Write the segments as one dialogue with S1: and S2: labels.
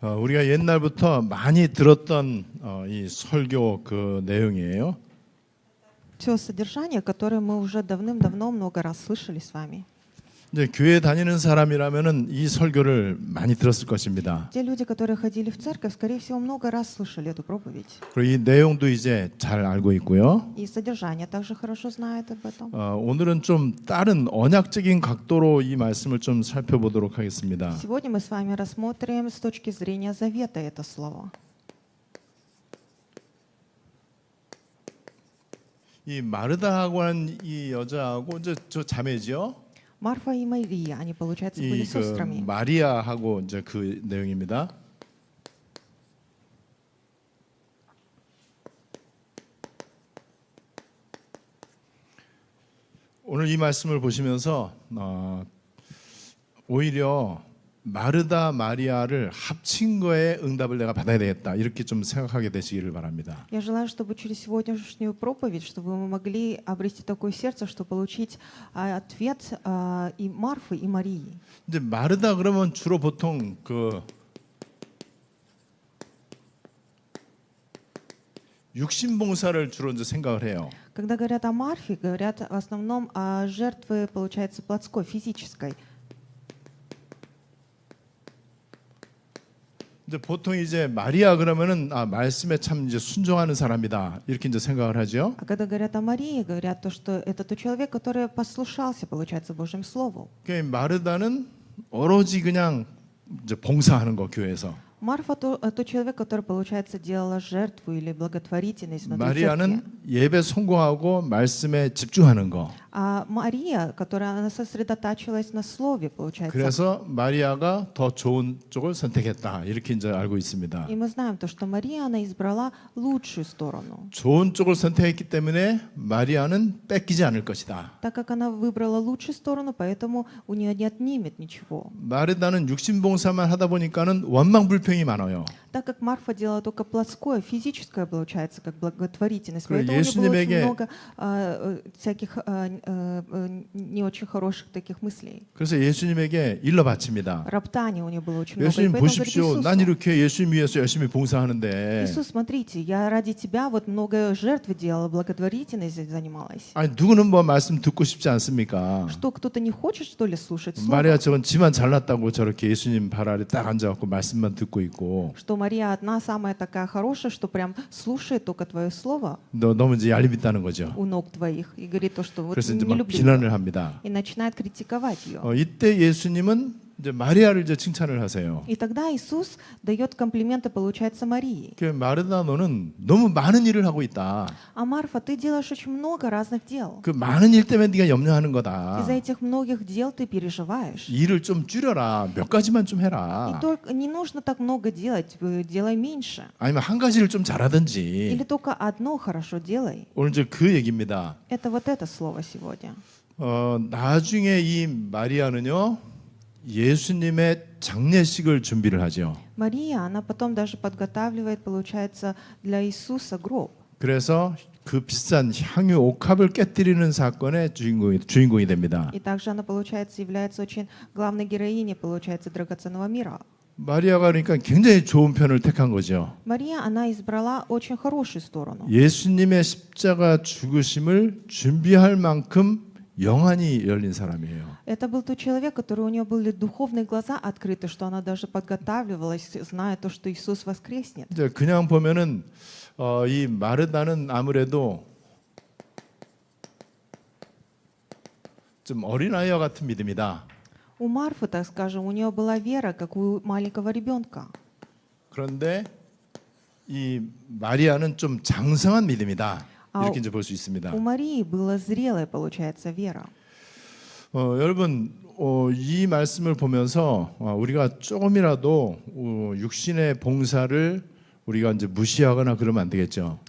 S1: 우리가 옛날부터 많이 들었던 이 설교 그 내용이에요.
S2: Все содержание, которое мы уже давным-давно много раз слышали с вами.
S1: 이제 교회 다니는 사람이라면은 이 설교를 많이 들었을 것입니다.
S2: Те люди, которые ходили в церковь, скорее всего, много раз слышали эту проповедь.
S1: 그리고 이 내용도 이제 잘 알고 있고요.
S2: И содержание также хорошо знает об этом.
S1: 오늘은 좀 다른 언약적인 각도로 이 말씀을 좀 살펴보도록 하겠습니다.
S2: Сегодня мы с вами рассмотрим с точки зрения завета это слово.
S1: 이 마르다하고 한 이 여자하고 이제 저 자매죠.
S2: Марфа и Мария, они, получается, были
S1: 이 그
S2: сестрами.
S1: 마리아하고 이제 그 내용입니다. 오늘 이 말씀을 보시면서 오히려 마르다 마리아를 합친 거에 응답을 내가 받아야 되겠다 이렇게 좀 생각하게 되시기를 바랍니다.
S2: Я желаю, чтобы через сегодняшнюю проповедь, чтобы мы могли обрести такое сердце, чтобы получить ответ и Марфы, и Марии.
S1: 이제 마르다 그러면 주로 보통 그 육신 봉사를 주로 이제 생각을 해요.
S2: Когда говорят о Марфе, говорят в основном о жертве, получается, плотской, физической.
S1: 이제 보통 이제 마리아 그러면은 말씀에 참 이제 순종하는 사람이다 이렇게 이제 생각을 하죠.
S2: А когда говорят о Марии, говорят то, что это тот человек, который послушался, получается, Божьему Слову.
S1: 그 마르다는 오로지 그냥 이제 봉사하는 거 교회에서.
S2: Марфа тот человек, который, получается, делала жертву или благотворительность внутри церкви.
S1: 마리아는 예배 성공하고 말씀에 집중하는 거.
S2: А Мария, которая она сосредотачивалась на слове, получается.
S1: 그래서 마리아가 더 좋은 쪽을 선택했다 이렇게 이제 알고 있습니다.
S2: И мы знаем то, что Мария, она избрала лучшую сторону.
S1: 좋은 쪽을 선택했기 때문에 마리아는 뺏기지 않을 것이다.
S2: Так как она выбрала лучшую сторону, поэтому у нее не отнимет ничего.
S1: 마르다는 육신 봉사만 하다 보니까는 원망불평이 많아요.
S2: Так как Марфа делала только плотское, физическое, получается, как благотворительность,
S1: 그래,
S2: поэтому у нее было очень
S1: 예수님에게
S2: много всяких не очень хороших таких мыслей.
S1: 그래서 예수님에게 일러 바칩니다.
S2: Роптания у нее было очень много. И
S1: 예수님
S2: поэтому говорит
S1: 보십시오. 난
S2: Иисусу:
S1: 이렇게 예수님 위해서 열심히 봉사하는데
S2: Иисус, смотрите, я ради тебя вот много жертв делала, благотворительностью занималась.
S1: 아니 누구는 뭐 말씀 듣고 싶지 않습니까?
S2: Что, кто-то не хочет, что ли, слушать слово?
S1: 마리아 저건 지만 잘났다고 저렇게 예수님 발 아래 딱 앉아갖고 말씀만 듣고 있고
S2: Что Мария одна самая такая хорошая, что прям слушает только твое слово
S1: 너 너무 이제 얄밉다는 거죠.
S2: у ног твоих и говорит то, что вот
S1: 그래서 이제
S2: не
S1: 막
S2: люблю
S1: 비난을
S2: ее.
S1: 합니다.
S2: И начинает критиковать ее.
S1: 이때 예수님은 이제 마리아를 이제 칭찬을 하세요.
S2: И тогда Иисус дает комплименты, получается, Марии.
S1: 그 마르다 너는 너무 많은 일을 하고 있다.
S2: А Марфа, ты делаешь очень много разных дел.
S1: 그 많은 일 때문에 네가 염려하는 거다.
S2: Из-за этих многих дел ты переживаешь.
S1: 일을 좀 줄여라. 몇 가지만 좀
S2: И
S1: 해라.
S2: только не нужно так много делать, делай меньше.
S1: 아니면 한 가지를 좀 잘하든지.
S2: Или только одно хорошо делай.
S1: 오늘 이제 그 얘기입니다.
S2: Это вот это слово сегодня.
S1: 나중에 이 마리아는요 예수님의 장례식을 준비를 하죠.
S2: Мария, она потом даже подготавливает, получается, для Иисуса гроб.
S1: 그래서 그 비싼 향유 옥합을 깨뜨리는 사건의 주인공이 됩니다.
S2: И также она, получается, является очень главной героиней, получается, драгоценного мира.
S1: 마리아가 그러니까 굉장히 좋은 편을 택한 거죠.
S2: Мария, она избрала очень хорошую сторону.
S1: 예수님의 십자가 죽으심을 준비할 만큼 영안이 열린 사람이에요.
S2: Это был тот человек, который у нее были духовные глаза открыты, что она даже подготавливалась, зная то, что Иисус воскреснет.
S1: 이제 그냥 보면은 이 마르다는 아무래도 좀 어린아이와 같은 믿음이다.
S2: У Марфы, так скажем, у нее была вера, как у маленького ребенка.
S1: 그런데 이 마리아는 좀 장성한 믿음이다. 이렇게 이제 볼 수 있습니다.
S2: У Марии была зрелая, получается, вера.
S1: 여러분 이 말씀을 보면서 우리가 조금이라도 육신의 봉사를 우리가 이제 무시하거나 그러면 안 되겠죠.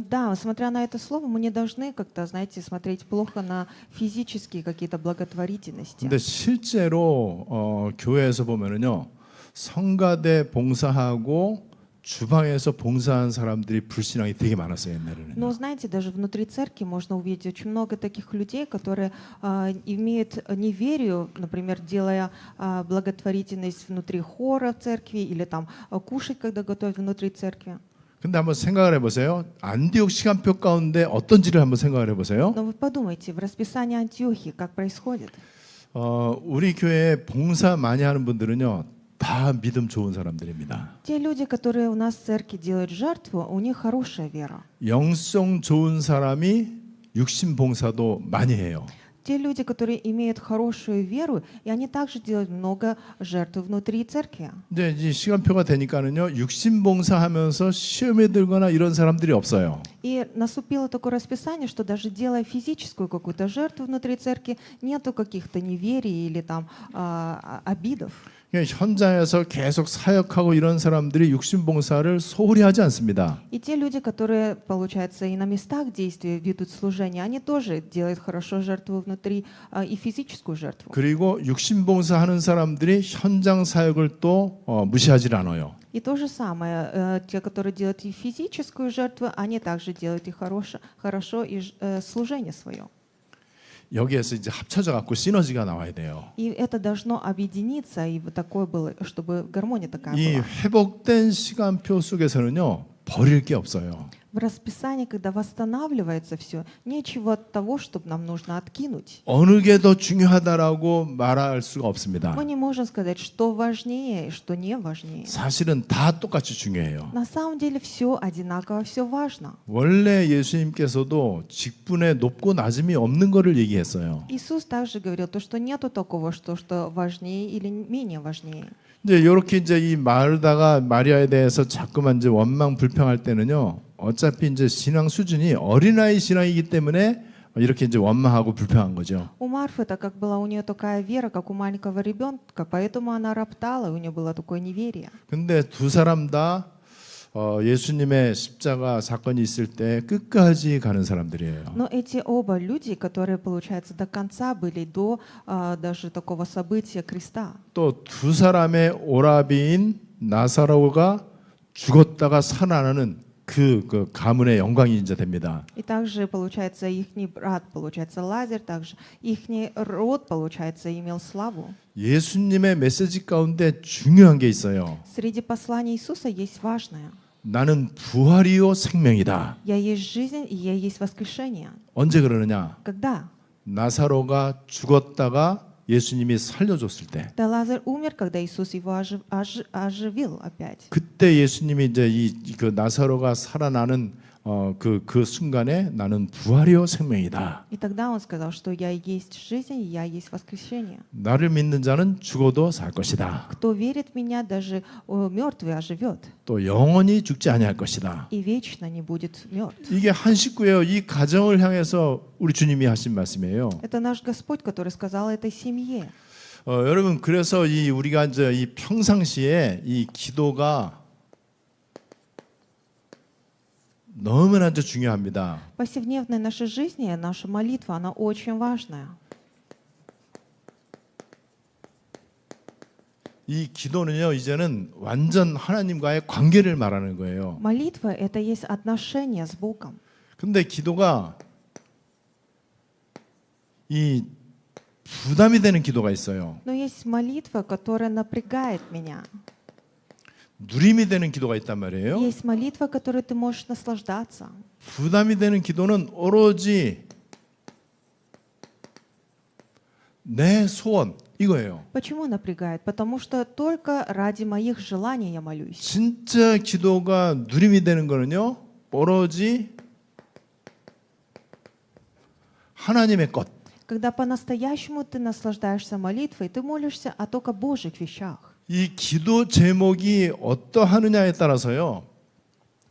S2: Да, смотря на это слово, мы не должны как-то, знаете, смотреть плохо на физические какие-то благотворительности.
S1: 근데 실제로 교회에서 보면은요 성가대 봉사하고 주방에서 봉사한 사람들이 불신앙이 되게 많았어요 옛날에는.
S2: Но знаете, даже внутри церкви можно увидеть очень много таких людей, которые имеют неверие, например, делая благотворительность внутри хора в церкви или там кушать, когда готовят внутри церкви.
S1: 근데 한번 생각을 해보세요. 안디옥 시간표 가운데 어떤지를 한번 생각을 해보세요.
S2: Но вы подумайте, в расписании Антиохии как происходит?
S1: 우리 교회에 봉사 많이 하는 분들은요. 다 믿음 좋은 사람들입니다.
S2: Те люди, которые у нас в церкви делают жертву, у них хорошая вера.
S1: 영성 좋은 사람이 육신 봉사도 많이 해요.
S2: Те люди, которые имеют хорошую веру, и они также делают много жертв внутри церкви.
S1: 근데 이제 시간표가 되니까는요. 육신 봉사하면서 시험에 들거나 이런 사람들이 없어요.
S2: И наступило такое расписание, что даже делая физическую какую-то жертву внутри церкви, нету каких-то неверий или там обидов.
S1: 현장에서 계속 사역하고 이런 사람들이 육신 봉사를 소홀히 하지 않습니다.
S2: И те люди, которые, получается, и на местах действия ведут служение, они тоже делают хорошо жертву внутри и физическую жертву.
S1: 그리고 육신 봉사하는 사람들이 현장 사역을 또 무시하지 않아요.
S2: И то же самое, те, которые делают и физическую жертву, они также делают и хорошо и служение свое.
S1: 여기에서 이제 합쳐져 갖고 시너지가 나와야 돼요.
S2: И это должно объединиться, и вот такое было, чтобы гармония такая
S1: 이
S2: была.
S1: 회복된 시간표 속에서는요 버릴 게 없어요.
S2: В расписании, когда восстанавливается все, нечего от того, чтобы нам нужно откинуть.
S1: 어느 게 더 중요하다라고 말할 수가 없습니다.
S2: Мы не можем сказать, что важнее и что не важнее.
S1: 사실은 다 똑같이 중요해요.
S2: На самом деле все одинаково, все важно.
S1: 원래 예수님께서도 직분에 높고 낮음이 없는 것을 얘기했어요.
S2: Иисус также говорил, то, что нету такого, что важнее или менее важнее.
S1: 이제 이렇게 이제 이 마르다가 마리아에 대해서 자꾸만 이제 원망 불평할 때는요. 어차피 이제 신앙 수준이 어린아이 신앙이기 때문에 이렇게 이제 원망하고 불평한 거죠.
S2: У Марфы, так как была у нее такая вера, как у маленького ребенка, поэтому она роптала, и у нее было такое неверие.
S1: 근데 두 사람 다 예수님의 십자가 사건이 있을 때 끝까지 가는 사람들이에요.
S2: Но эти оба люди, которые, получается, до конца были до даже такого события креста.
S1: 또 두 사람의 오라비인 나사로가 죽었다가 살아나는 그 가문의 영광이 이제 됩니다.
S2: И также, получается, ихний брат, получается, Лазарь, также ихний род, получается, имел славу.
S1: 예수님의 메시지 가운데 중요한 게 있어요.
S2: Среди посланий Иисуса есть важное.
S1: 나는 부활이요 생명이다.
S2: Я есть жизнь, и я есть воскрешение.
S1: 언제 그러느냐?
S2: Когда?
S1: 나사로가 죽었다가 예수님이 살려줬을 때.
S2: Да, Лазарь умер, когда Иисус его оживил опять.
S1: 그때 예수님이 이제 그 나사로가 살아나는 그 순간에 나는 부활이요 생명이다.
S2: И тогда он сказал, что я есть жизнь, и я есть воскрешение.
S1: 나를 믿는 자는 죽어도 살 것이다.
S2: Кто верит в меня, даже мертвый оживет.
S1: 또 영원히 죽지 아니할 것이다.
S2: И вечно не будет мертв.
S1: 이게 한 식구예요. 이 가정을 향해서 우리 주님이 하신 말씀이에요.
S2: Это наш Господь, который сказал этой семье.
S1: 여러분 그래서 우리가 이제 이 평상시에 이 기도가 너무나 중요합니다.
S2: В повседневной нашей жизни наша молитва, она очень важная.
S1: 이 기도는요 이제는 완전 하나님과의 관계를 말하는 거예요.
S2: Молитва — это есть отношение с Богом.
S1: 근데 기도가 이 부담이 되는 기도가 있어요.
S2: Но есть молитва, которая напрягает меня.
S1: 누림이 되는 기도가 있단 말이에요.
S2: Есть молитва, которой ты можешь наслаждаться.
S1: 부담이 되는 기도는 오로지 내 소원 이거예요.
S2: Почему напрягает? Потому что только ради моих желаний я молюсь.
S1: 진짜 기도가 누림이 되는 거는요. 오로지 하나님의 것.
S2: Когда по-настоящему ты наслаждаешься молитвой, ты молишься о только Божьих вещах.
S1: 이 기도 제목이 어떠하느냐에 따라서요.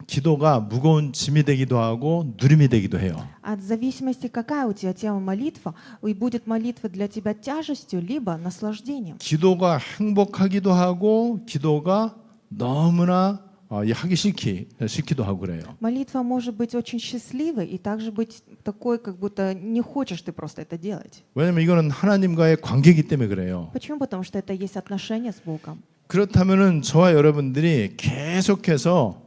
S1: 기도가 무거운 짐이 되기도 하고 누림이 되기도 해요.
S2: От зависимости, какая у тебя тема молитва, и будет молитва для тебя тяжестью, либо наслаждением.
S1: 기도가 행복하기도 하고 기도가 너무나 하기 싫기도 하고 그래요.
S2: Молитва может быть очень счастливой и также быть такой, как будто не хочешь ты просто это делать.
S1: 왜냐면 이거는 하나님과의 관계이기 때문에 그래요.
S2: Почему? Потому что это есть отношение с Богом.
S1: 그렇다면은 저와 여러분들이 계속해서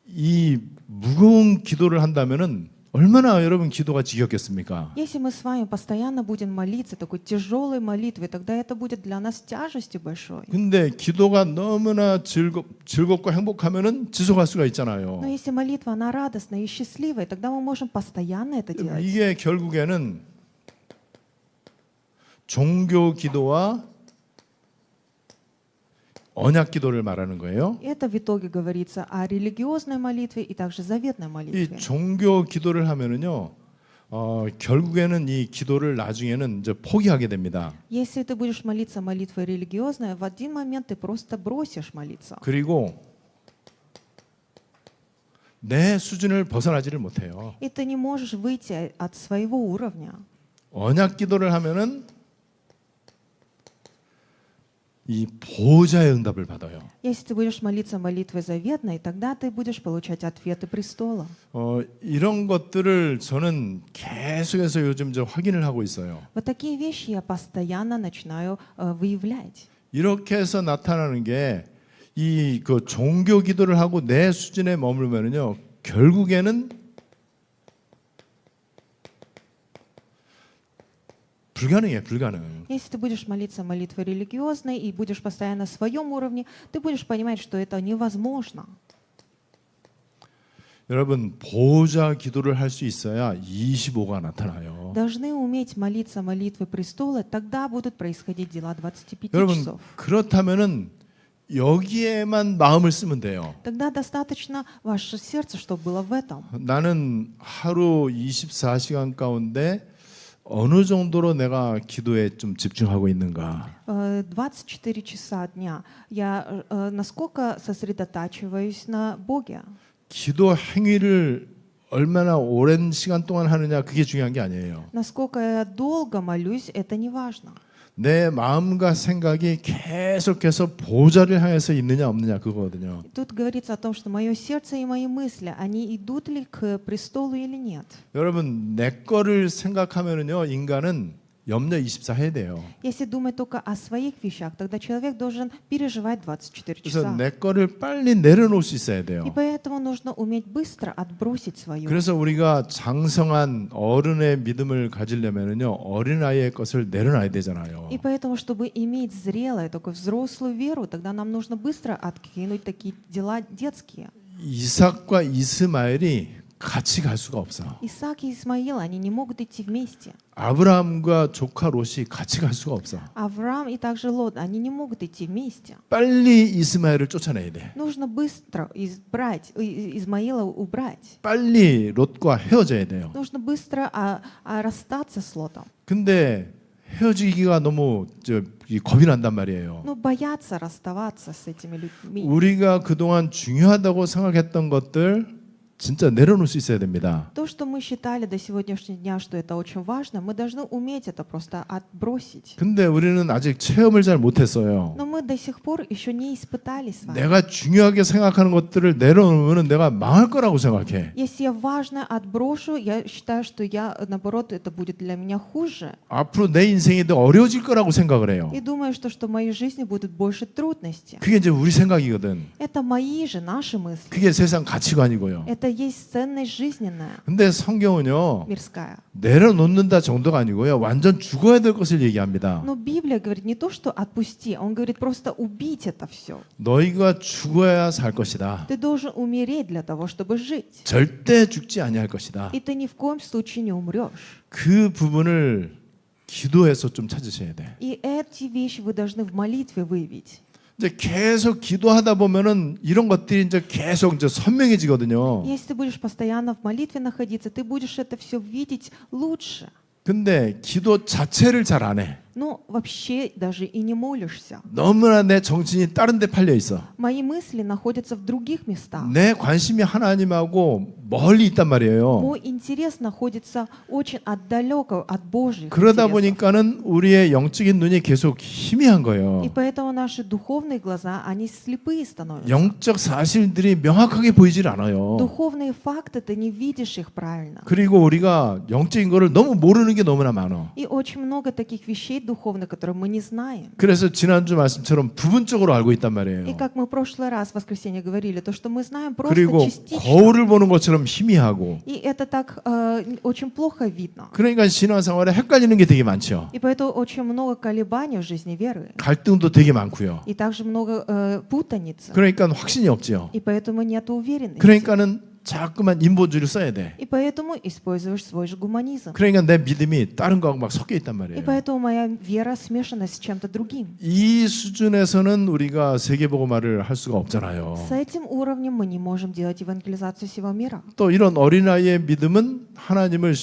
S1: 이 무거운 기도를 한다면은 얼마나 여러분 기도가 지겹겠습니까?
S2: Если мы с вами постоянно будем молиться такой тяжелой молитвой, тогда это будет для нас тяжестью большой.
S1: 근데 기도가 너무나 즐겁고 행복하면은 지속할 수가 있잖아요.
S2: Но если молитва, она радостная и счастливая, тогда мы можем постоянно это делать.
S1: 이게 결국에는 종교 기도와 언약 기도를 말하는 거예요.
S2: Это в итоге говорится о религиозной молитве и также заветной
S1: 이
S2: молитве.
S1: 종교 기도를 하면은요, 결국에는 이 기도를 나중에는 이제 포기하게 됩니다.
S2: Если ты будешь молиться молитвой религиозной, в один момент ты просто бросишь молиться.
S1: 그리고 내 수준을 벗어나지를 못해요.
S2: И ты не можешь выйти от своего уровня.
S1: 언약 기도를 하면은 이 보호자의 응답을 받아요.
S2: Если ты будешь молиться молитвой заветной, тогда ты будешь получать ответы престола.
S1: 이런 것들을 저는 계속해서 요즘 이제 확인을 하고 있어요.
S2: Вот такие вещи я постоянно начинаю выявлять.
S1: 이렇게 해서 나타나는 게 이 그 종교 기도를 하고 내 수준에 머물면은요, 결국에는 불가능해, 불가능.
S2: Если ты будешь молиться молитвой религиозной и будешь постоянно на своем уровне, ты будешь понимать, что это невозможно.
S1: 여러분, 보호자 기도를 할 수 있어야 25가 나타나요.
S2: Должны уметь молиться молитвой престола, тогда будут происходить дела 25
S1: 여러분,
S2: часов.
S1: 그렇다면은 여기에만 마음을 쓰면 돼요.
S2: Тогда достаточно ваше сердце, чтобы было в этом.
S1: 나는 하루 24시간 가운데 어느 정도로 내가 기도에 좀 집중하고 있는가?
S2: 24 часа дня я насколько сосредотачиваюсь на Боге.
S1: 기도 행위를 얼마나 오랜 시간 동안 하느냐, 그게 중요한 게 아니에요.
S2: Насколько я долго молюсь, это не важно.
S1: 내 마음과 생각이 계속해서 보좌를 향해서 있느냐 없느냐, 그거거든요.
S2: Тут говорится о том, что мое сердце и мои мысли, они идут ли к престолу или нет.
S1: 여러분, 내 거를 생각하면은요, 인간은 염려 24 해야 돼요.
S2: Если думать только о своих вещах, тогда человек должен переживать 24
S1: 그래서
S2: часа.
S1: 내 거를 빨리 내려놓을 수 있어야 돼요.
S2: И поэтому нужно уметь быстро отбросить свое.
S1: 그래서 우리가 장성한 어른의 믿음을 가지려면은요, 어린아이의 것을 내려놔야 되잖아요.
S2: И поэтому, чтобы иметь зрелую, такую взрослую веру, тогда нам нужно быстро откинуть такие дела детские.
S1: 이삭과 이스마엘이 같이 갈 수가 없어.
S2: Исаак и Исмаил, они не могут идти вместе.
S1: 아브라함과 조카 롯이 같이 갈 수가 없어.
S2: Авраам и также Лот, они не могут идти вместе.
S1: 빨리 이스마엘을 쫓아내야 돼.
S2: Нужно быстро Измаила убрать.
S1: 빨리 롯과 헤어져야 돼요.
S2: Нужно быстро расстаться с Лотом.
S1: 근데 헤어지기가 너무 겁이 난단 말이에요.
S2: Но боятся расставаться с этими людьми.
S1: 우리가 그동안 중요하다고 생각했던 것들 진짜 내려놓을 수 있어야 됩니다.
S2: То, что мы считали до сегодняшнего дня, что это очень важно, мы должны уметь это просто отбросить.
S1: 근데 우리는 아직 체험을 잘 못했어요.
S2: Но мы до сих пор еще не испытали с вами.
S1: 내가 중요하게 생각하는 것들을 내려놓으면 내가 망할 거라고 생각해.
S2: Если я важное отброшу, я считаю, что я, наоборот, это будет для меня хуже.
S1: 앞으로 내 인생이 더 어려워질 거라고 생각을 해요.
S2: И думаю, что в моей жизни будут больше трудностей.
S1: 그게 이제 우리 생각이거든.
S2: Это мои же, наши мысли.
S1: 그게 세상 가치관이고요.
S2: Это есть ценность жизненная,
S1: 근데 성경은요,
S2: мирская.
S1: 내려놓는다 정도가 아니고요, 완전 죽어야 될 것을 얘기합니다.
S2: Но Библия говорит не то, что отпусти, он говорит просто убить это все.
S1: 너희가 죽어야 살 것이다.
S2: Ты должен умереть для того, чтобы жить.
S1: 절대 죽지 아니할 것이다.
S2: И ты ни в коем случае не умрешь.
S1: 그 부분을 기도해서 좀 찾으셔야 돼.
S2: И эти вещи вы должны в молитве выявить.
S1: 이제 계속 기도하다 보면은 이런 것들이 이제 계속 이제 선명해지거든요.
S2: Если ты будешь постоянно в молитве находиться, ты будешь это все видеть лучше.
S1: 근데 기도 자체를 잘 안 해.
S2: Но вообще даже и не молишься.
S1: 너무나 내 정신이 다른 데 팔려 있어.
S2: Мои мысли находятся в других местах.
S1: 내 관심이 하나님하고 멀리 있단 말이에요.
S2: Мой интерес находится очень отдалеко от Божьих
S1: 그러다
S2: интересов.
S1: 보니까는 우리의 영적인 눈이 계속 희미한 거예요.
S2: И поэтому наши духовные глаза, они слепые становятся.
S1: 영적 사실들이 명확하게 보이질 않아요.
S2: Духовные факты, ты не видишь их правильно.
S1: 그리고 우리가 영적인 거를 너무 모르는 게 너무나 많아.
S2: И очень много таких вещей духовных, которые мы не знаем.
S1: 그래서 지난주 말씀처럼 부분적으로 알고 있단
S2: И
S1: 말이에요.
S2: как мы в прошлый раз в воскресенье говорили, то, что мы знаем просто
S1: 그리고
S2: частично.
S1: 거울을 보는 것처럼 희미하고
S2: И это так очень плохо видно.
S1: 그러니까 신앙생활에 헷갈리는 게 되게 많죠.
S2: И поэтому очень много колебаний в жизни веры.
S1: 갈등도 되게 많고요.
S2: И также много путаницы.
S1: 그러니까 확신이 없지요.
S2: И поэтому нет уверенности.
S1: 그러니까는 자꾸만 인본주의를 써야 돼.
S2: И поэтому используешь свой же гуманизм.
S1: 그러니까 내 믿음이 다른 거하고 막 섞여 있단
S2: И
S1: 말이에요.
S2: поэтому моя вера смешана с чем-то другим.
S1: 이 수준에서는 우리가 세계복음화를 할 수가 없잖아요.
S2: С этим уровнем мы не можем делать евангелизацию всего мира.
S1: 또 이런 어린아이의 믿음은 하나님을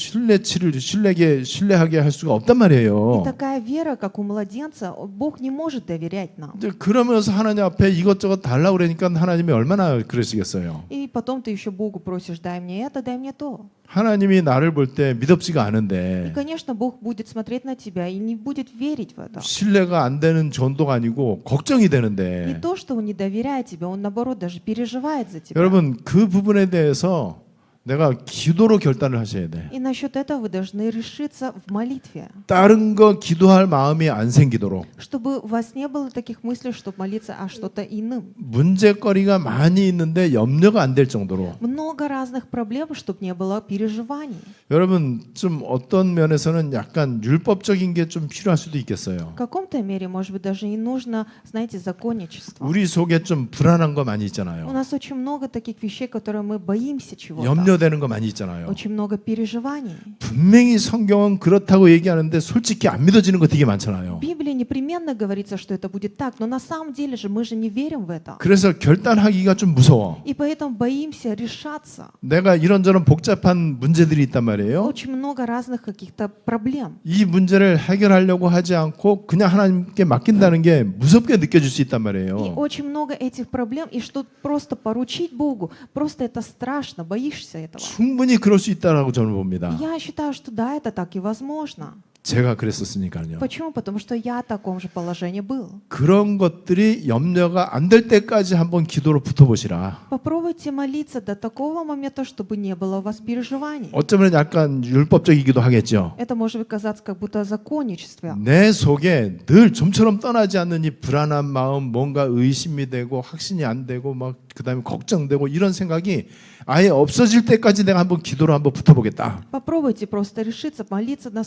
S1: 신뢰하게 할 수가 없단
S2: И
S1: 말이에요.
S2: такая вера, как у младенца, Бог не может доверять нам.
S1: 이제 그러면서 하나님 앞에 이것저것 달라고 그러니까 하나님이 얼마나 그러시겠어요.
S2: И потом ты еще Богу просишь, дай мне это, дай мне то.
S1: 하나님이 나를 볼 때 믿음지가
S2: И,
S1: 않은데
S2: конечно, Бог будет смотреть на тебя и не будет верить в это.
S1: 신뢰가 안 되는 정도가 아니고 걱정이
S2: Не
S1: 되는데
S2: то, что Он не доверяет тебе, Он, наоборот, даже переживает за тебя.
S1: 여러분 그 부분에 대해서 내가 기도로 결단을 하셔야 돼.
S2: И насчет этого вы должны решиться в молитве,
S1: 다른 거 기도할 마음이 안 생기도록
S2: чтобы у вас не было таких мыслей, чтобы молиться о что-то иным.
S1: 문제거리가 많이 있는데 염려가 안 될 정도로
S2: Много разных проблем, чтобы не было переживаний.
S1: 여러분 좀 어떤 면에서는 약간 율법적인 게 좀 필요할 수도 있겠어요.
S2: В каком-то мере, может быть, даже и нужно, знаете, законничество.
S1: 우리 속에 좀 불안한 거 많이
S2: У
S1: 있잖아요.
S2: нас очень много таких вещей, которые мы боимся чего-то.
S1: 염려되는 거 많이 있잖아요.
S2: Очень много переживаний.
S1: 분명히 성경은 그렇다고 얘기하는데 솔직히 안 믿어지는 거 되게 많잖아요.
S2: В Библии непременно говорится, что это будет так, но на самом деле же мы же не верим в это.
S1: 그래서 결단하기가 좀 무서워.
S2: И поэтому боимся решаться.
S1: 내가 이런저런 복잡한 문제들이 있단 말이에요.
S2: Очень много разных каких-то проблем.
S1: 이 문제를 해결하려고 하지 않고 그냥 하나님께 맡긴다는 게 무섭게 느껴질 수 있단
S2: И
S1: 말이에요.
S2: очень много этих проблем, и что просто поручить Богу, просто это страшно, боишься этого.
S1: 충분히 그럴 수 있다라고 저는 봅니다.
S2: Я считаю, что да, это так и возможно.
S1: 제가 그랬었으니까요.
S2: Почему? Потому что я в таком же положении был.
S1: 그런 것들이 염려가 안 될 때까지 한번 기도로 붙어보시라.
S2: Попробуйте молиться до такого момента, чтобы не было у вас переживаний.
S1: 어쩌면 약간 율법적이기도 하겠죠.
S2: Это может казаться как будто законничество.
S1: 내 속에 늘 좀처럼 떠나지 않는 이 불안한 마음, 뭔가 의심이 되고 확신이 안 되고 막 그다음에 걱정되고 이런 생각이 아예 없어질 때까지 내가 한번 기도로 한번 붙어보겠다.
S2: Попробуйте просто решиться молиться до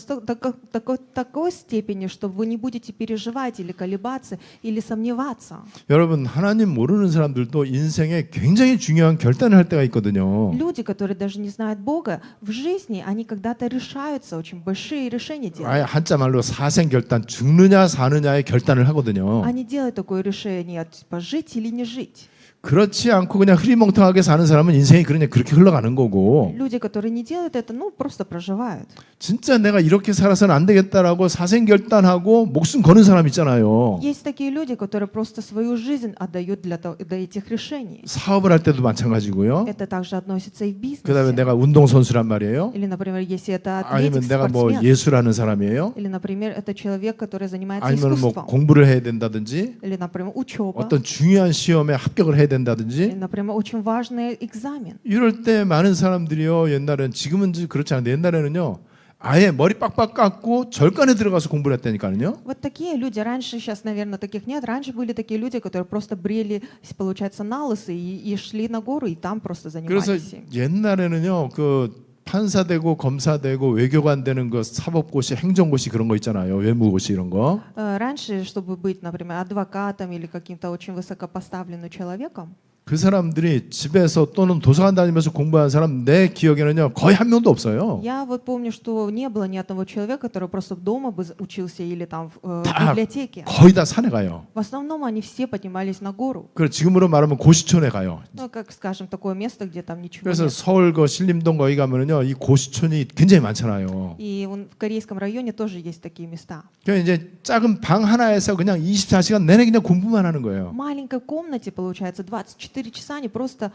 S2: такой степени, что вы не будете переживать или колебаться, или сомневаться.
S1: 여러분 하나님 모르는 사람들도 인생에 굉장히 중요한 결단을 할 때가 있거든요.
S2: Люди, которые даже не знают Бога, в жизни они когда-то решаются, очень большие решения делают.
S1: 아예 한자 말로 사생 결단, 죽느냐 사느냐의 결단을 하거든요.
S2: Они делают такое решение, типа жить или не жить.
S1: 그렇지 않고 그냥 흐리멍텅하게 사는 사람은 인생이 그냥 그렇게 흘러가는 거고
S2: Люди, которые не делают это, ну просто проживают.
S1: 진짜 내가 이렇게 살아서는 안 되겠다라고 사생 결단하고 목숨 거는 사람 있잖아요.
S2: Есть такие люди, которые просто свою жизнь отдают для этих решений.
S1: 사업을 할 때도 마찬가지고요.
S2: Это также относится и в
S1: 그다음에
S2: бизнесе.
S1: 내가 운동선수란 말이에요.
S2: Или, например, если это
S1: 아니면
S2: атлетик,
S1: 내가 뭐
S2: спортсмен.
S1: 예술하는 사람이에요.
S2: Или, например, это человек, который занимается
S1: 아니면 뭐
S2: искусством.
S1: 공부를 해야 된다든지
S2: Или, например, учеба.
S1: 어떤 중요한 시험에 합격을 해야
S2: Или,
S1: 된다든지
S2: например, очень важный экзамен.
S1: 이럴 때 많은 사람들이요. 옛날엔 지금은 그렇지 않은데 옛날에는요. 아예 머리 빡빡 깎고 절간에 들어가서 공부를 했다니까요.
S2: Вот такие люди, раньше, сейчас, наверное, таких нет, раньше были такие люди, которые просто брили, получается, на лысо и шли на гору, и там просто
S1: 그래서
S2: занимались им.
S1: 옛날에는요. 그 판사 되고 검사 되고 외교관 되는 그 사법고시, 행정고시 그런 거 있잖아요. 외무고시 이런 거.
S2: Раньше, чтобы быть, например, адвокатом или каким-то очень высокопоставленным человеком,
S1: 그 사람들이 집에서 또는 도서관 다니면서 공부하는 사람 내 기억에는요 거의 한 명도 없어요.
S2: я вот помню, что не было ни одного человека, который просто дома бы учился или там в
S1: 다
S2: библиотеке.
S1: 거의 다 산에 가요.
S2: В основном они все поднимались на гору.
S1: 그래 지금으로 말하면 고시촌에 가요.
S2: Ну, как, скажем, такое место, где там ничего
S1: 그래서
S2: нет.
S1: 서울 그 신림동 거기 가면은요 이 고시촌이 굉장히 많잖아요.
S2: И в корейском районе тоже есть такие места.
S1: 그러니까 이제 작은 방 하나에서 그냥 24시간 내내 그냥 공부만 하는 거예요.
S2: В маленькой комнате, получается, 24 часа они просто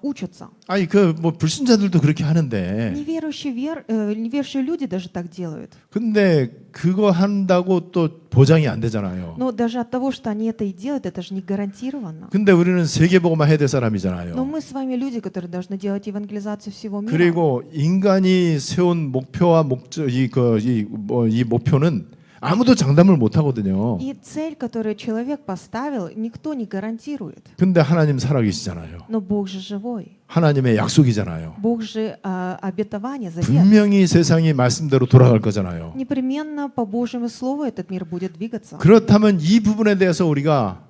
S2: учатся.
S1: 아니 그 뭐 불신자들도 그렇게 하는데
S2: Неверующие люди даже так делают.
S1: 근데 그거 한다고 또 보장이 안 되잖아요.
S2: Но даже от того, что они это и делают, это же не гарантированно.
S1: 근데 우리는 세계복음화 해야 될
S2: Но
S1: 사람이잖아요.
S2: мы с вами люди, которые должны делать евангелизацию всего мира.
S1: 그리고 인간이 세운 목표와 목적 이 목표는 아무도 장담을 못 하거든요.
S2: И цель, которую человек поставил, никто не гарантирует.
S1: 근데 하나님 살아계시잖아요.
S2: Но Бог же живой.
S1: 하나님의 약속이잖아요.
S2: Бог же обетование, завет.
S1: 분명히 세상이 말씀대로 돌아갈 거잖아요.
S2: Непременно по Божьему Слову этот мир будет двигаться.
S1: 그렇다면 이 부분에 대해서 우리가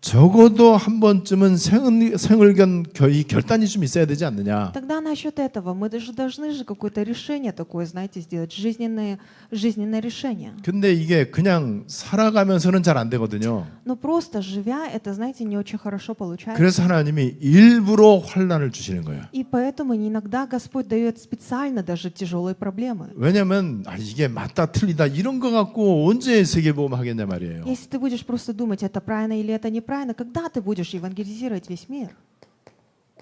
S1: 적어도 한 번쯤은 생을견 결단이 좀 있어야 되지 않느냐.
S2: Тогда насчет этого мы даже должны же какое-то решение такое, знаете, сделать, жизненное решение.
S1: 근데 이게 그냥 살아가면서는 잘 안 되거든요.
S2: Но просто живя, это, знаете, не очень хорошо получается.
S1: 그래서 하나님이 일부러 환난을 주시는 거예요.
S2: И поэтому иногда Господь дает специально даже тяжелые проблемы.
S1: 왜냐면 이게 맞다 틀리다 이런 거 갖고 언제 세계보험 하겠냐 말이에요.
S2: Если ты будешь просто думать, это правильно или это неправильно, когда ты будешь евангелизировать весь мир?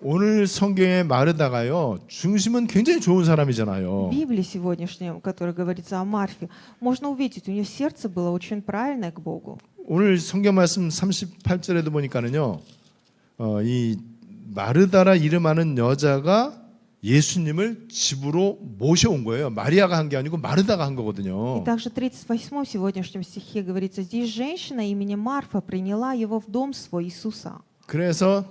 S1: 오늘 성경에 마르다가요. 중심은 굉장히 좋은 사람이잖아요.
S2: В Библии сегодняшнем, в которой говорится о Марфе, можно увидеть, у нее сердце было очень правильное к Богу.
S1: 오늘 성경 말씀 38절에도 보니까는요. 이 마르다라 이름하는 여자가 예수님을 집으로 모셔온 거예요. 마리아가 한 게 아니고 마르다가 한 거거든요.
S2: И также в 38 сегодняшнем стихе говорится, здесь женщина именем Марфа приняла его в дом свой Иисуса.
S1: 그래서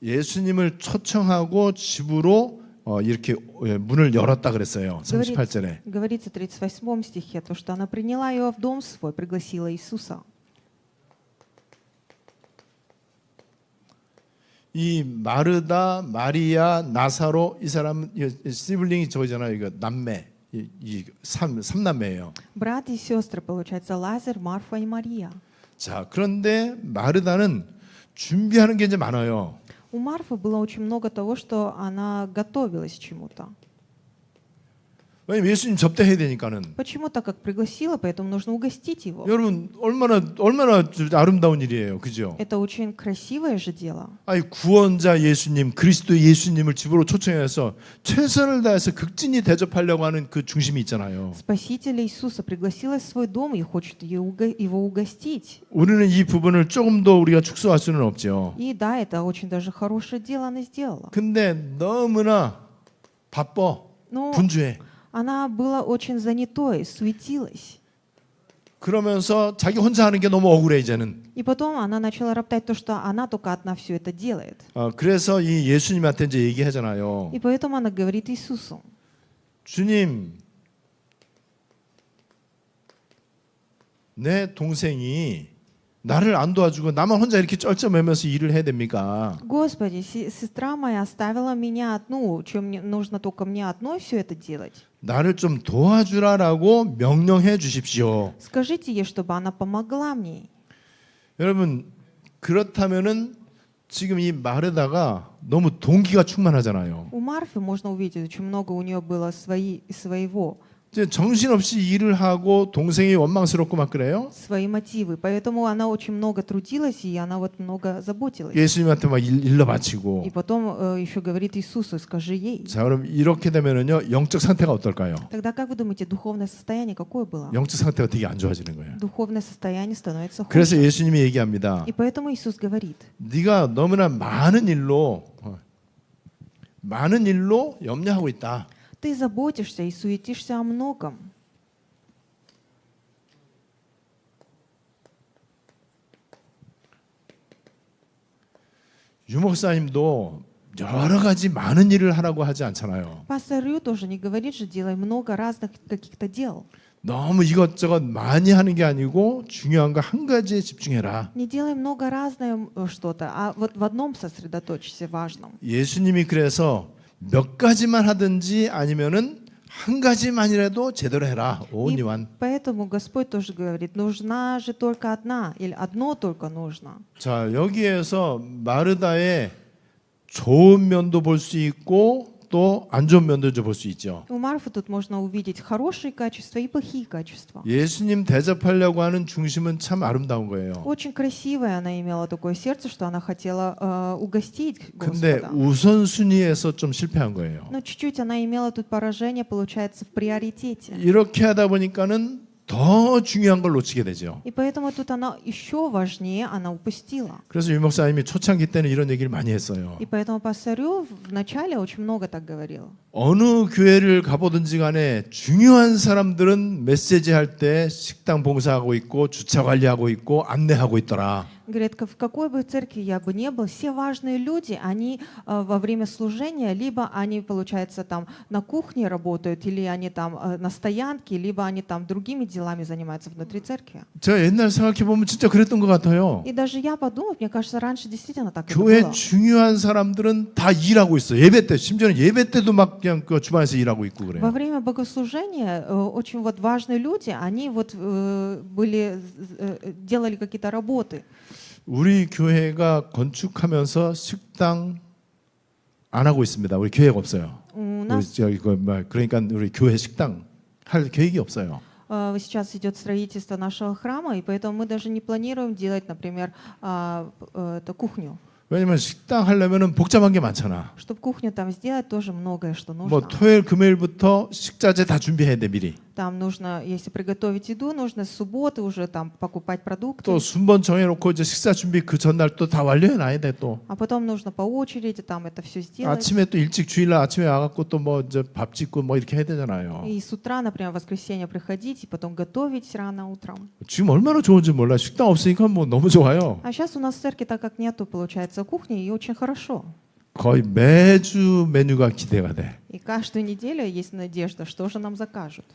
S1: 예수님을 초청하고 집으로 이렇게 문을 열었다 그랬어요. 38절에.
S2: Говорится в 38 стихе, то, что она приняла его в дом свой, пригласила Иисуса.
S1: 이 마르다, 마리아, 나사로 이 사람 시블링이 저거잖아요. 이거 남매, 이 삼남매예요.
S2: Брат и сестры, получается, Лазарь, Марфа и Мария.
S1: 자, 그런데 마르다는 준비하는 게 이제 많아요.
S2: У Марфы было очень много того, что она готовилась к чему-то.
S1: 왜냐면 예수님 접대해야 되니까는.
S2: Почему? Так как пригласила, поэтому нужно угостить его.
S1: 여러분 얼마나 아름다운 일이에요, 그죠?
S2: Это очень красивое же дело.
S1: 아니 구원자 예수님, 그리스도 예수님을 집으로 초청해서 최선을 다해서 극진히 대접하려고 하는 그 중심이 있잖아요.
S2: Спасителя Иисуса пригласила в свой дом и хочет его угостить.
S1: 우리는 이 부분을 조금 더 우리가 축소할 수는 없죠.
S2: И да, это очень даже хорошее дело она сделала.
S1: 근데 너무나 바빠,
S2: Но
S1: 분주해.
S2: она была очень занятой, суетилась.
S1: 그러면서 자기 혼자 하는 게 너무 억울해 이제는.
S2: И потом она начала роптать то, что она только одна все это делает.
S1: 그래서 이 예수님한테 이제 얘기하잖아요.
S2: И поэтому она говорит Иисусу:
S1: 주님, 내 동생이 나를 안 도와주고 나만 혼자 이렇게 쩔쩔매면서 일을 해야 됩니까?
S2: Господи, сестра моя оставила меня одну, чем мне нужно только мне одной все это делать.
S1: 나를 좀 도와주라라고 명령해 주십시오.
S2: Скажите ей, чтобы она помогла мне.
S1: 여러분 그렇다면은 지금 이 마르다가 너무 동기가 충만하잖아요.
S2: У Марфы можно увидеть, очень много у нее было своего.
S1: 이제 정신없이 일을 하고 동생이 원망스럽고 막 그래요.
S2: Свои мотивы. Поэтому она очень много трудилась, и она вот много заботилась.
S1: 예수님한테 막 일러 바치고.
S2: И потом еще говорит Иисусу: скажи ей.
S1: 자, 그럼 이렇게 되면은요 영적 상태가 어떨까요?
S2: Тогда как вы думаете, духовное состояние какое было?
S1: 영적 상태가 되게 안 좋아지는 거예요.
S2: Духовное состояние становится
S1: 그래서
S2: хуже.
S1: 예수님이 얘기합니다.
S2: И поэтому Иисус говорит:
S1: 네가 너무나 많은 일로 염려하고 있다.
S2: ты заботишься и суетишься о многом.
S1: 유 목사님도 여러 가지 많은 일을 하라고 하지 않잖아요.
S2: Пастор Рю тоже не говорит же, делай много разных каких-то дел.
S1: 너무 이것저것 많이 하는 게 아니고 중요한 거 한 가지에 집중해라.
S2: Не делай много разное что-то, а вот в одном сосредоточься, важном.
S1: 예수님이 그래서 몇 가지만 하든지 아니면은 한 가지만이라도 제대로 해라.
S2: И
S1: 오니완.
S2: поэтому Господь тоже говорит, нужна же только одна, или одно только нужно.
S1: 자, 여기에서 마르다의 좋은 면도 볼 수 있고 또 안 좋은 면도 볼 수 있죠.
S2: У Марфы тут можно увидеть хорошие качества и плохие качества.
S1: 예수님 대접하려고 하는 중심은 참 아름다운 거예요.
S2: Очень красивое она имела такое сердце, что она хотела угостить
S1: 근데
S2: Господа.
S1: 우선순위에서 좀 실패한 거예요.
S2: Но чуть-чуть она имела тут поражение, получается, в приоритете.
S1: 이렇게 하다 보니까는 더 중요한 걸 놓치게 되죠.
S2: И поэтому тут она еще важнее, она упустила.
S1: 그래서 유 목사님이 초창기 때는 이런 얘기를 많이 했어요.
S2: И поэтому пастор Рю вначале очень много так говорил.
S1: 어느 교회를 가보든지 간에 중요한 사람들은 메시지 할 때 식당 봉사하고 있고 주차 관리하고 있고 안내하고 있더라.
S2: Говорит, в какой бы церкви я бы не был, все важные люди, они во время служения, либо они, получается, там на кухне работают, или они там на стоянке, либо они там другими делами занимаются внутри церкви.
S1: 제가 옛날 생각해 보면 진짜 그랬던 것 같아요.
S2: И даже я подумал, мне кажется, раньше действительно так это
S1: 교회
S2: было.
S1: 중요한 사람들은 다 일하고 있어. 예배 때 심지어는 예배 때도 막 그냥 그 주방에서 일하고 있고
S2: Во
S1: 그래요.
S2: время богослужения очень вот важные люди, они вот были, делали какие-то работы.
S1: 우리 교회가 건축하면서 식당 안 하고 있습니다. 우리 계획 없어요.
S2: У
S1: 우리
S2: нас
S1: 저기 그러니까 우리 교회 식당 할 계획이 없어요.
S2: сейчас идет строительство нашего храма, и поэтому мы даже не планируем делать, например, эту кухню.
S1: 왜냐면 식당 하려면은 복잡한 게 많잖아.
S2: Чтобы кухню там сделать, тоже многое, что
S1: 뭐
S2: нужно.
S1: 토요일 금요일부터 식자재 다 준비해야 돼 미리.
S2: Там нужно, если приготовить еду, нужно с субботы уже там покупать продукты.
S1: 또 순번 정해놓고 이제 식사 준비 그 전날 또 다 완료해 놔야 돼 또.
S2: А потом нужно по очереди там это все сделать.
S1: 아침에 또 일찍 주일날 아침에 와갖고 또 뭐 이제 밥 짓고 뭐 이렇게 해야 되잖아요.
S2: И с утра, например, в воскресенье приходить и потом готовить рано утром.
S1: 지금 얼마나 좋은지 몰라. 식당 없으니까 뭐 너무 좋아요.
S2: А сейчас у нас в церкви, так как нету, получается, кухни, и очень хорошо.
S1: 거의 매주 메뉴가 기대가 돼.
S2: И каждую неделю есть надежда, что же нам закажут.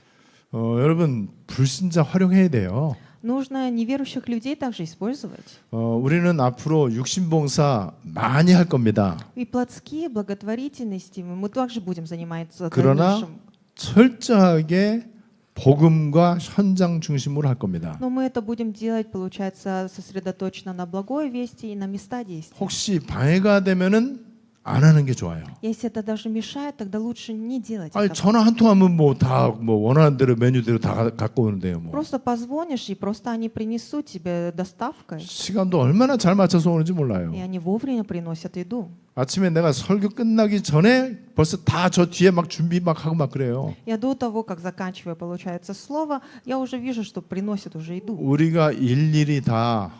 S1: 여러분 불신자 활용해야 돼요.
S2: Нужно неверующих людей также использовать.
S1: 우리는 앞으로 육신봉사 많이 할 겁니다.
S2: И плотские благотворительности мы также будем заниматься
S1: 그러나
S2: дальнейшим.
S1: 철저하게 복음과 현장 중심으로 할 겁니다.
S2: Но мы это будем делать, получается, сосредоточено на благой вести и на места действия.
S1: 혹시 방해가 되면은 안 하는 게 좋아요.
S2: Если это даже мешает, тогда лучше не делать
S1: 아니
S2: этого.
S1: 전화 한 통하면 뭐 다 뭐 원하는 대로 메뉴대로 다 갖고 오는데요. 뭐
S2: Просто позвонишь, и просто они принесут тебе доставкой.
S1: 시간도 얼마나 잘 맞춰서 오는지 몰라요.
S2: И они вовремя приносят еду.
S1: 아침에 내가 설교 끝나기 전에 벌써 다 저 뒤에 막 준비 막 하고 막 그래요.
S2: Я до того, как заканчиваю, получается, слово, я уже вижу, что приносят уже еду.
S1: 우리가 일일이 다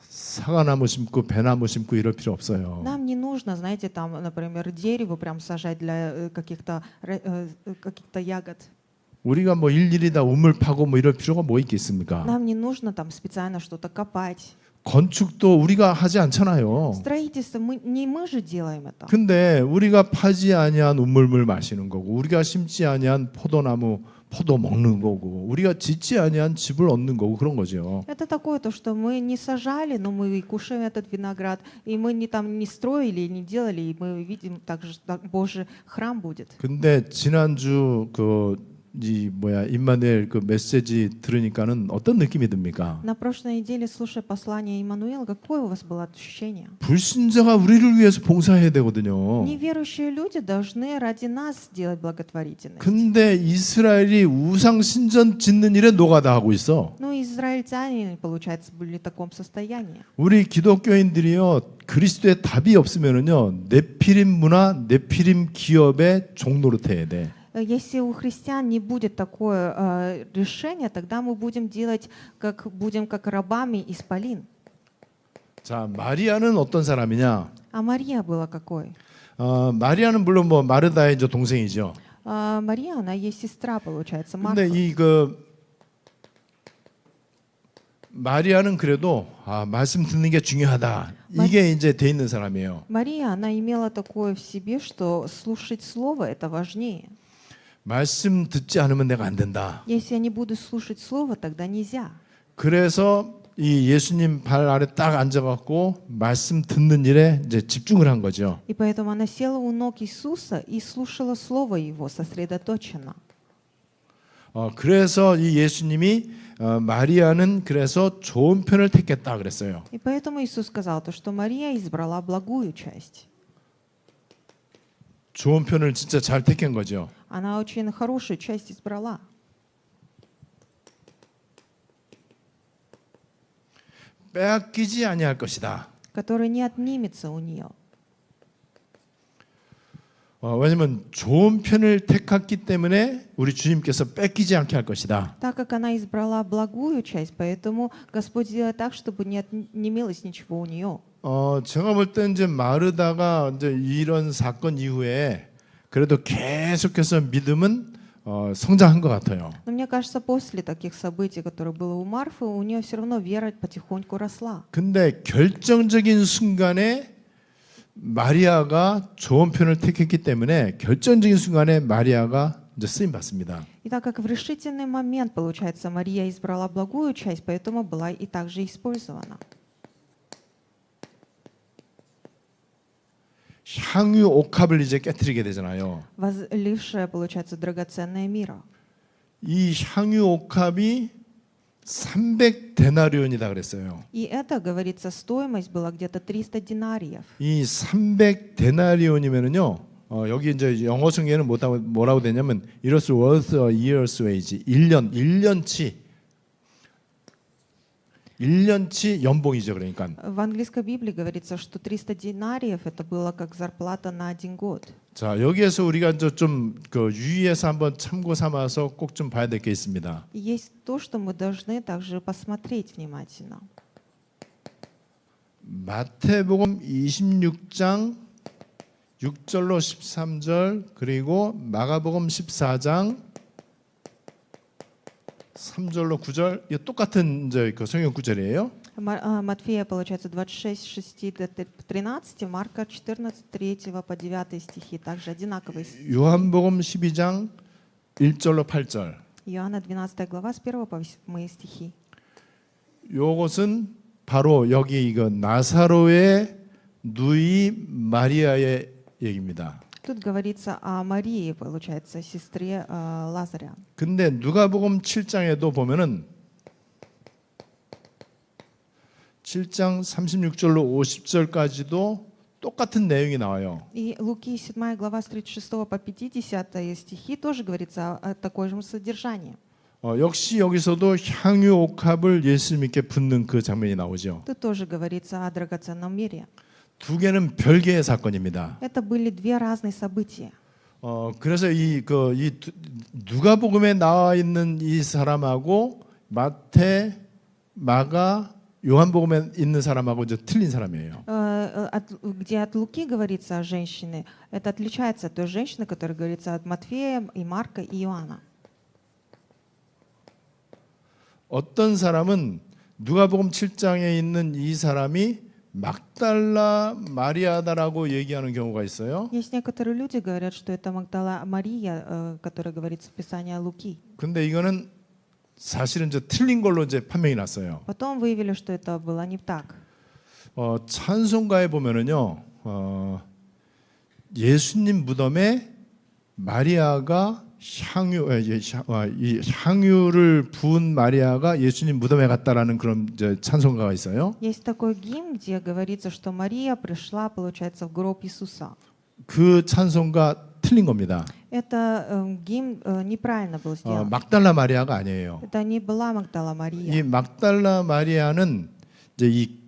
S1: 사과나무 심고 배나무 심고 이럴 필요 없어요.
S2: Нам не нужно, знаете, там, например, дерево прям сажать для каких-то ягод.
S1: 우리가 뭐 일일이 다 우물 파고 뭐 이럴 필요가 뭐 있겠습니까?
S2: Нам не нужно там специально что-то копать.
S1: 건축도 우리가 하지 않잖아요.
S2: Строительство не мы же делаем это.
S1: 근데 우리가 파지 아니한 우물물 마시는 거고 우리가 심지 아니한 포도나무 포도 먹는 거고 우리가 짓지 아니한 집을 얻는 거고 그런 거죠.
S2: Это такое то, что мы не сажали, но мы и кушаем этот виноград, и мы не там не строили, не делали, и мы видим также, что Божий храм будет.
S1: 근데 지난주 임마누엘 그 메시지 들으니까는 어떤 느낌이 듭니까?
S2: На прошлой неделе, слушая послание Иммануила, какое у вас было ощущение?
S1: 불신자가 우리를 위해서 봉사해야 되거든요.
S2: Неверующие люди должны ради нас сделать благотворительность.
S1: 근데 이스라엘이 우상 신전 짓는 일에 노가다 하고 있어.
S2: Ну, израильтяне, получается, были в таком состоянии.
S1: 우리 기독교인들이요 그리스도의 답이 없으면은요 네피림 문화, 네피림 기업의 종노릇해야 돼.
S2: Если у христиан не будет такое решение, тогда мы будем делать, будем как рабами исполин.
S1: 자, 마리아는 어떤 사람이냐?
S2: А Мария была какой?
S1: 마리아는 물론 뭐 마르다의 이제 동생이죠.
S2: Мария, она есть сестра, получается,
S1: 근데
S2: Марфа.
S1: 마리아는 그래도 말씀 듣는 게 중요하다. 이게 이제 돼 있는 사람이에요.
S2: Мария, она имела такое в себе, что слушать слово это важнее.
S1: 말씀 듣지 않으면 내가 안 된다.
S2: Если я не буду слушать слово, тогда нельзя.
S1: 그래서 이 예수님 발 아래 딱 앉아갖고 말씀 듣는 일에 이제 집중을 한 거죠.
S2: И поэтому она села у ног Иисуса и слушала слово Его сосредоточенно.
S1: 그래서 이 예수님이 마리아는 그래서 좋은 편을 택했다 그랬어요.
S2: И поэтому Иисус сказал, что Мария избрала благую часть.
S1: 좋은 편을 진짜 잘 택한 거죠.
S2: Она очень хорошую часть избрала.
S1: 빼앗기지 아니할 것이다.
S2: Которая не отнимется у нее.
S1: 왜냐하면 좋은 편을 택했기 때문에 우리 주님께서 뺏기지 않게 할 것이다.
S2: Так как она избрала благую часть, поэтому Господь сделает так, чтобы не отнимелось ничего у нее.
S1: 제가 볼 때 이제 마르다가 이제 이런 사건 이후에 그래도 계속해서 믿음은 성장한 것 같아요.
S2: Но мне кажется, после таких событий, которые было у Марфы, у нее все равно вера потихоньку росла.
S1: 근데 결정적인 순간에 마리아가 좋은 편을 택했기 때문에 결정적인 순간에 마리아가 이제 쓰임 받습니다.
S2: И так как в решительный момент, получается, Мария избрала благую часть, поэтому была и также использована.
S1: 향유 옥합을 이제 깨뜨리게 되잖아요.
S2: Возлившая, получается, драгоценное мира.
S1: 이 향유 옥합이 300데나리온이다 그랬어요.
S2: И это, говорится, стоимость была где-то 300 динариев.
S1: 이 300데나리온이면은요. 여기 이제 영어 성경에는 뭐라고 되냐면 it was worth a year's wage. 1년치 연봉이죠. 그러니까.
S2: В английской Библии говорится, что 300 динариев это было как зарплата на 1 год.
S1: 자, 여기에서 우리가 좀그 유의해서 한번 참고 삼아서 꼭 좀 봐야 될 게 있습니다.
S2: И есть то, что мы должны также посмотреть внимательно.
S1: 마태복음 26장 6절로 13절 그리고 마가복음 14장 3절로 9절 이 똑같은 이제 그 성경 구절이에요.
S2: Матфея, получается, 26, 6 до 13, Марка 14, 3 по 9 стихи, также одинаковые.
S1: 요한복음 12장 1절로 8절.
S2: Иоанна 12 глава с 1 по 8 стихи.
S1: 요것은 바로 여기 이거 나사로의 누이 마리아의 얘기입니다.
S2: Тут говорится о Марии, получается, сестре Лазаря.
S1: 근데 누가복음 7장에도 보면은 7장 36절로 50절까지도 똑같은 내용이 나와요.
S2: И Луки 7 глава с 36 по 50 стихи тоже говорится о таком же содержании.
S1: 역시 여기서도 향유 옥합을 예수님께 붓는 그 장면이 나오죠.
S2: Тут тоже говорится о драгоценном мире.
S1: 두 개는 별개의 사건입니다.
S2: Это были две разные события.
S1: 그래서 이 누가복음에 나와 있는 이 사람하고 마태, 마가, 요한복음에 있는 사람하고 이제 틀린 사람이에요.
S2: Где от Луки говорится о женщине, это отличается от той женщины, которая говорится от Матфея и Марка и Иоанна.
S1: 어떤 사람은 누가복음 7장에 있는 이 사람이 막달라 마리아다라고 얘기하는 경우가 있어요.
S2: Есть некоторые люди говорят, что это Магдала Мария, которая говорится в Писании Луки.
S1: 근데 이거는 사실은 이제 틀린 걸로 이제 판명이 났어요.
S2: Потом выявили, что это было не так.
S1: 찬송가에 보면은요, 예수님 무덤에 마리아가 향유를 부은 마리아가 예수님 무덤에 갔다라는 그런 이제 찬송가가 있어요.
S2: Есть такой гимн, где говорится, что Мария пришла, получается, в гроб Иисуса.
S1: 그 찬송가 틀린 겁니다.
S2: Это гимн неправильно был сделан.
S1: 막달라 마리아가 아니에요.
S2: Это не была Магдала
S1: 이
S2: Мария.
S1: 막달라 마리아는 이제 이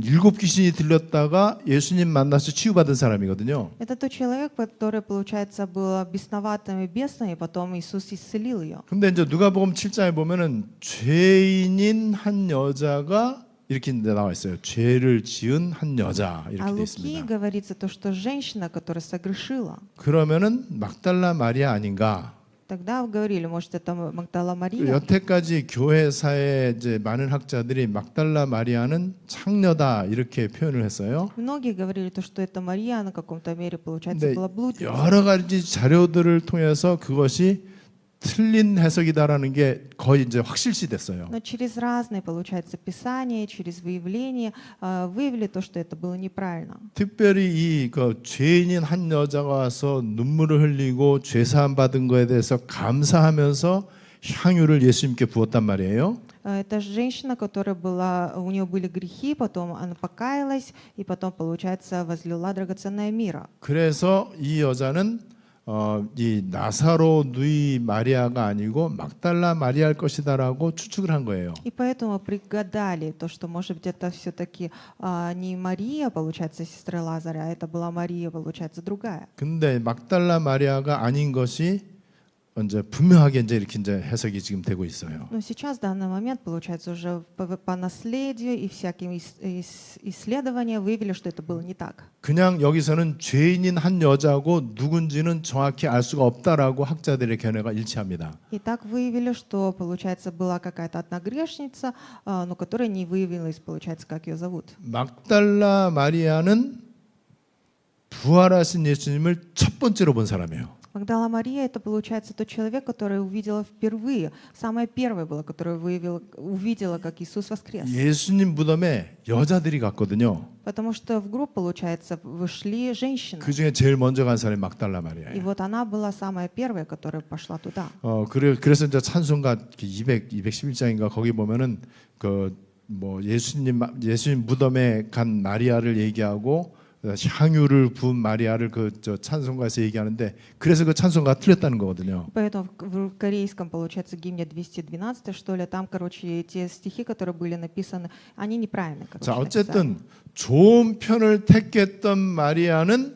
S1: 일곱 귀신이 들렸다가 예수님 만나서 치유받은 사람이거든요.
S2: Это тот человек, который, получается, был бесноватым и бесным, и потом Иисус исцелил ее.
S1: 근데 이제 누가복음 7장에 보면은 죄인인 한 여자가 이렇게 나와 있어요. 죄를 지은 한 여자
S2: А
S1: 이렇게 돼
S2: Луки
S1: 있습니다.
S2: говорится то, что женщина, которая согрешила.
S1: 그러면은 막달라 마리아 아닌가?
S2: Тогда говорили, может, это Магдала Мария.
S1: 여태까지 교회사의 이제 많은 학자들이 막달라 마리아는 창녀다 이렇게 표현을 했어요.
S2: Многие говорили то, что это Мария на каком-то мере, получается,
S1: 근데
S2: была блудницей.
S1: 여러 가지 자료들을 통해서 그것이 틀린 해석이다라는 게 거의 이제 확실시 됐어요.
S2: Но через разные, получается, писания, через выявление выявили то, что это было неправильно.
S1: 특별히 이 죄인인 한 여자가 와서 눈물을 흘리고 죄 사함 받은 거에 대해서 감사하면서 향유를 예수님께 부었단 말이에요.
S2: Это женщина, которая была, у нее были грехи, потом она покаялась, и потом, получается, возлила драгоценное мира.
S1: 그래서 이 여자는 이 나사로 누이 마리아가 아니고 막달라 마리아일 것이다라고 추측을 한 거예요.
S2: И поэтому пригадали то, что, может быть, это все-таки не Мария, получается, сестра Лазаря, а это была Мария, получается, другая.
S1: 근데 막달라 마리아가 아닌 것이 이제 분명하게 이제 해석이 지금 되고 있어요.
S2: Но сейчас, в данный момент, получается, уже по наследию и всяким исследованиям выявили, что это было не так.
S1: 그냥 여기서는 죄인인 한 여자고 누군지는 정확히 알 수가 없다라고 학자들의 견해가 일치합니다.
S2: И так выявили, что, получается, была какая-то одна грешница, но которая не выявилась, получается, как ее зовут.
S1: 막달라 마리아는 부활하신 예수님을 첫 번째로 본 사람이에요.
S2: Магдала Мария — это, получается, тот человек, который увидела впервые, самая первая была, которая увидела, как Иисус воскрес.
S1: 예수님 무덤에 여자들이 갔거든요.
S2: Потому что в гроб, получается, вышли женщины.
S1: 그 중에 제일 먼저 간 사람이 막달라
S2: И
S1: 마리아예요.
S2: вот она была самая первая, которая пошла туда.
S1: 그래서 이제 찬송가 211장인가 거기 보면은 그 뭐 예수님 무덤에 간 마리아를 얘기하고 향유를 부은 마리아를 그 찬송가에서 얘기하는데 그래서 그 찬송가가 틀렸다는 거거든요.
S2: Поэтому в корейском, получается, гимне 212, что ли, там, короче, те стихи, которые были написаны, они неправильно, короче,
S1: 자,
S2: написали.
S1: 어쨌든 좋은 편을 택했던 마리아는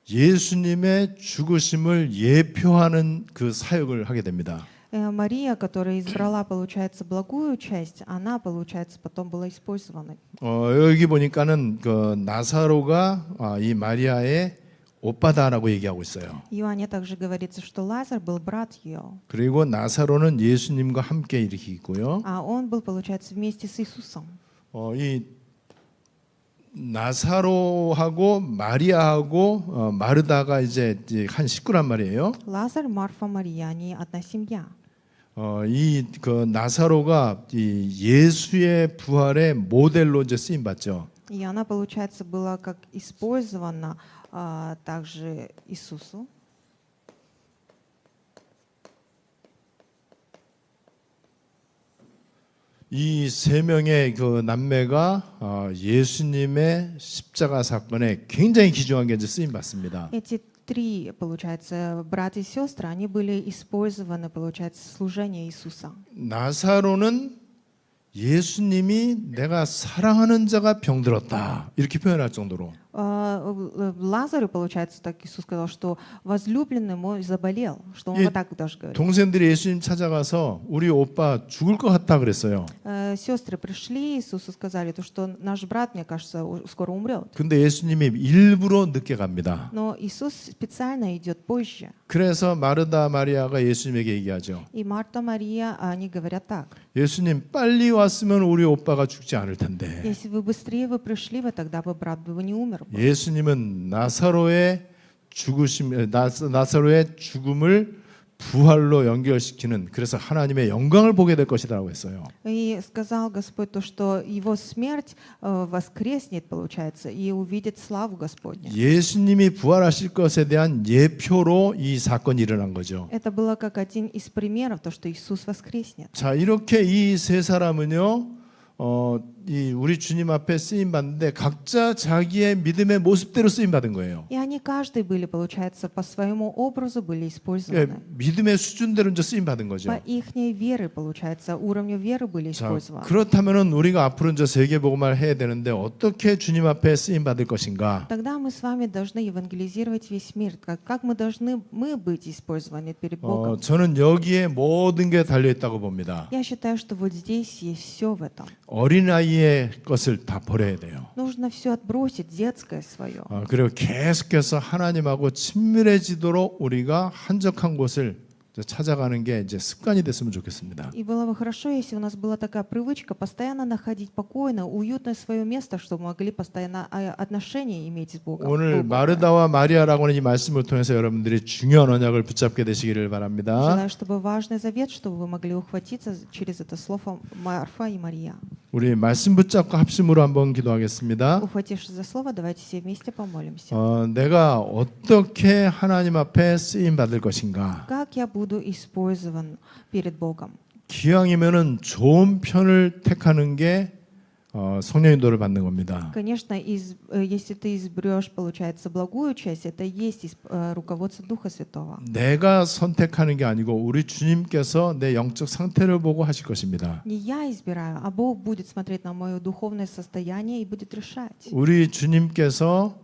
S1: 예수님의 죽으심을 예표하는 그 사역을 하게 됩니다.
S2: Мария, которая избрала, получается, благую часть, она, получается, потом была использована.
S1: 여기 보니까는 그 나사로가 이 마리아의 오빠다라고 얘기하고 있어요.
S2: В Иоанне также говорится, что Лазарь был брат ее,
S1: 그리고 나사로는 예수님과 함께 이렇게 있고요.
S2: а он был, получается, вместе с Иисусом.
S1: 이 나사로하고 마리아하고 마르다가 이제 한 식구란 말이에요.
S2: Лазарь, Марфа, Мария, они одна семья.
S1: 이 그 나사로가 이 예수의 부활의 모델로 이제 쓰임 받죠.
S2: И она, получается, была как использована также Иисусу.
S1: 이 세 명의 그 남매가 예수님의 십자가 사건에 굉장히 귀중하게 이제 쓰임 받습니다.
S2: Эти три, получается, брат и сестры, они были использованы, получается, в служении Иисуса.
S1: 나사로는 예수님이 내가 사랑하는 자가 병들었다 이렇게 표현할 정도로
S2: Лазарю, получается, так Иисус сказал, что возлюбленный мой заболел, что он
S1: И
S2: вот так даже говорит.
S1: 동생들이 예수님 찾아가서 우리 오빠 죽을 것 같다 그랬어요.
S2: Сестры пришли Иисусу, сказали, то, что наш брат, мне кажется, скоро умрет.
S1: 근데 예수님이 일부러 늦게 갑니다.
S2: Но Иисус специально идет позже.
S1: 그래서 마르다 마리아가 예수님에게 얘기하죠.
S2: И Марта, Мария, они говорят так.
S1: 예수님 빨리 왔으면 우리 오빠가 죽지 않을 텐데.
S2: Если вы быстрее вы пришли, вы тогда бы брат бы не умер.
S1: 예수님은 나사로의 죽음을 부활로 연결시키는 그래서 하나님의 영광을 보게 될 것이라고 했어요.
S2: И сказал Господь то, что его смерть воскреснет, получается, и увидит славу Господню.
S1: 예수님이 부활하실 것에 대한 예표로 이 사건이 일어난 거죠.
S2: Это было как один из примеров, то, что Иисус воскреснет.
S1: 자, 이렇게 이 세 사람은요, 이 우리 주님 앞에 쓰임 받는데 각자 자기의 믿음의 모습대로 쓰임 받은 거예요.
S2: И они каждый были, получается, по своему образу были использованы.
S1: 믿음의 수준대로 이제 쓰임 받은
S2: По
S1: 거죠.
S2: ихней веры, получается, уровню веры были
S1: 자,
S2: использованы.
S1: 그렇다면은 우리가 앞으로 이제 세계복음화를 해야 되는데 어떻게 주님 앞에 쓰임 받을 것인가?
S2: Тогда мы с вами должны евангелизировать весь мир. Как мы должны быть использованы перед Богом?
S1: 저는 여기에 모든 게 달려 있다고 봅니다.
S2: Я считаю, что вот здесь есть все в этом.
S1: 어린아이의 것을 다 버려야 돼요.
S2: Нужно все отбросить, детское свое.
S1: 그리고 계속해서 하나님하고 친밀해지도록 우리가 한적한 곳을 찾아가는 게 이제 습관이 됐으면 좋겠습니다.
S2: И было бы хорошо, если у нас была такая привычка постоянно находить покойное, уютное свое место, чтобы могли постоянно отношения иметь с Богом.
S1: 오늘 마르다와 마리아라고 하는 이 말씀을 통해서 여러분들이 중요한 언약을 붙잡게 되시기를 바랍니다.
S2: Желаю, чтобы важный завет, чтобы вы могли ухватиться через это слово Марфа и Мария.
S1: 우리 말씀 붙잡고 합심으로 한번 기도하겠습니다.
S2: Ухватившись за слово, давайте все вместе помолимся.
S1: 내가 어떻게 하나님 앞에 쓰임 받을 것인가?
S2: Как я буду использован перед Богом?
S1: 기왕이면은 좋은 편을 택하는 게 성령 인도를 받는 겁니다.
S2: Конечно, если ты изберешь, получается, благую часть, это и есть руководство Духа Святого.
S1: 내가 선택하는 게 아니고 우리 주님께서 내 영적 상태를 보고 하실 것입니다.
S2: Не я избираю, а Бог будет смотреть на мое духовное состояние и будет решать.
S1: 우리 주님께서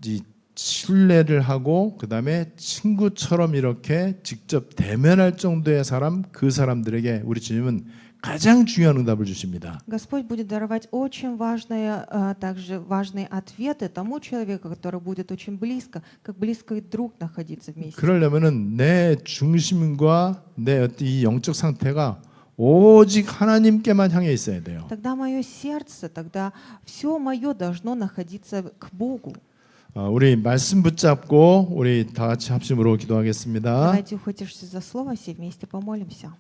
S1: 이 신뢰를 하고 그다음에 친구처럼 이렇게 직접 대면할 정도의 사람, 그 사람들에게 우리 주님은 가장 중요한 응답을 주십니다.
S2: Господь будет даровать очень важные, также важные ответы тому человеку, который будет очень близко, как близкий друг находиться вместе.
S1: 그러려면은 내 중심과 내 이 영적 상태가 오직 하나님께만 향해 있어야 돼요.
S2: Тогда мое сердце, тогда все мое должно находиться к Богу.
S1: 우리 말씀 붙잡고 우리 다 같이 합심으로 기도하겠습니다.
S2: Давайте ухватившись за слово, все вместе помолимся.